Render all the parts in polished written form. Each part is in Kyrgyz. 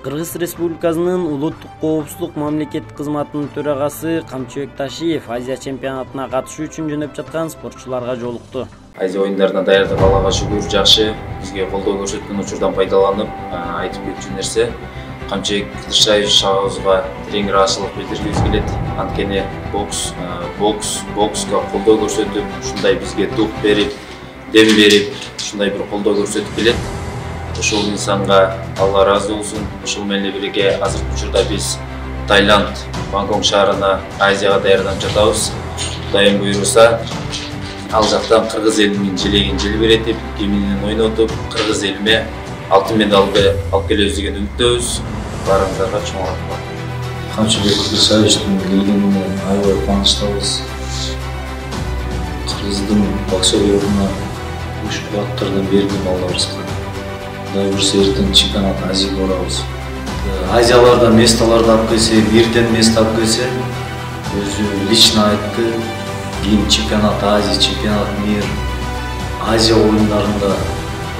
Кыргыз Республикасынын улуттук коопсуздук мамлекеттик кызматынын төрагасы Камчыбек Ташиев Азия чемпионатына катышуу үчүн жөнөп жаткан спортчуларга жолукту. Азия оюндарына даярдык Аллага шүгүр жакшы, бизге колдоо көрсөткөн учурдан пайдаланып, айтып кетчү нерсе Камчыбек Ташиевга тренер ашылык билдиргибиз келет. Анткени бокска колдоо көрсөтүп, ушундай бизге дух берип, дем берип, ушундай бир колдоо көрсөтүп келет. Ушул инсанга Алла разы болсун. Ушул менен бирге азыркы учурда биз Таиланд, Бангкок шаарына Азияга даярданып жатабыз. Кудайым буйруса, ал жактан кыргыз элинин желегин желбиретип, кеминен ойнотуп, кыргыз элиме алтын медалды алып келебиз деген үмүттөбүз. Баарыңыздарга чоң рахмат. Камчыбек Ташиевдин келгенине аябай кубанычтабыз. Кыргыздын бокс оюна күч кубаттардан берген балдарыбызга. Кудай буйруса эртең чемпионат Азияга барабыз. Азияларда местолорду алып келсе, бирден место алып келсе, өзү лично айтты. Кийин чемпионат Азия, чемпионат мир, Азия оюндарында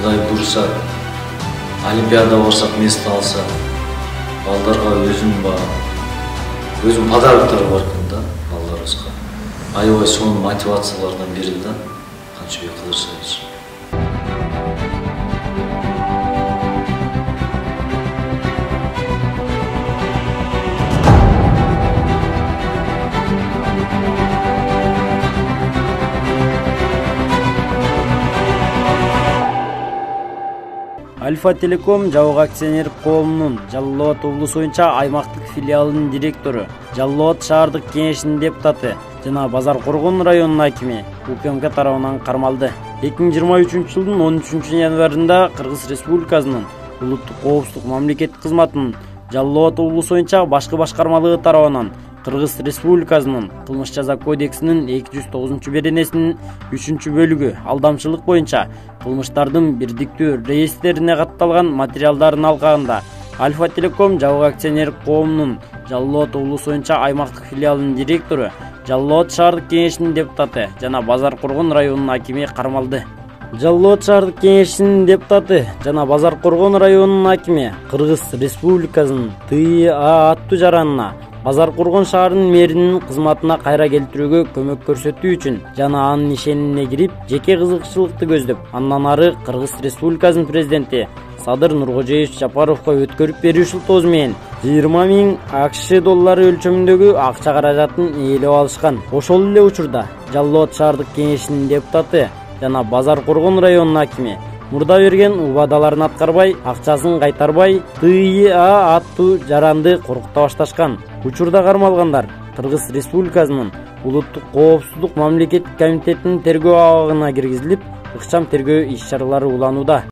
Кудай буйруса Олимпиада барсак место алса, балдарга өзүм подароктор бар экен да, балдарыбызга. Аябай сонун мотивациялардан бири да, Камчыбек Ташиевич. Альфа Телеком жабык акционер коомунун Жалал Абад облусу боюнча аймактык филиалынын директору, Жалал Абад шаардык кеңешинин депутаты жана Базар Коргон районунун акими УКМК тарабынан кармалды. 2023 жылдын 13 январында Кыргыз Республикасынын улуттук коопсуздук мамлекеттик кызматынын Жалал Абад облусу боюнча башкы башкармалыгы тарабынан Кыргыз Республикасынын кылмыш жаза кодексинин 209-беренесинин 3-бөлүгү алдамчылык боюнча кылмыштардын бирдиктүү реестрине катталган материалдардын алкагында Альфа Телеком жабык акционер коомунун Жалал Абад облусу боюнча аймактык филиалынын директору, Жалал Абад шаардык кеңешинин депутаты жана Базар Коргон районунун акими кармалды. Жалал Абад шаардык кеңешинин депутаты жана Базар Коргон районунун акими Кыргыз Республикасынын ТИА аттуу жаранына Базар Коргон шаарынын мэринин кызматына кайра келтирүүгө көмөк көрсөтүү үчүн жана анын ишенимине кирип, жеке кызыкчылыкты көздөп, андан ары Кыргыз Республикасынын президенти Садыр Нуркожоевич Жапаровго өткөрүп берүү шылтоосу менен 20 000 АКШ доллары өлчөмүндөгү акча каражатын ээлеп алышкан. Ошол эле учурда Жалал Абад шаардык кеңешинин депутаты жана Базар Коргон районунун акими мурда берген убадаларын аткарбай, акчасын кайтарбай, ТИА аттуу жаранды коркута башташкан. Учурда кармалгандар Кыргыз Республикасынын улуттук коопсуздук мамлекеттик комитетинин тергөө абагына киргизилип, ыкчам тергөө иш-чаралары уланууда.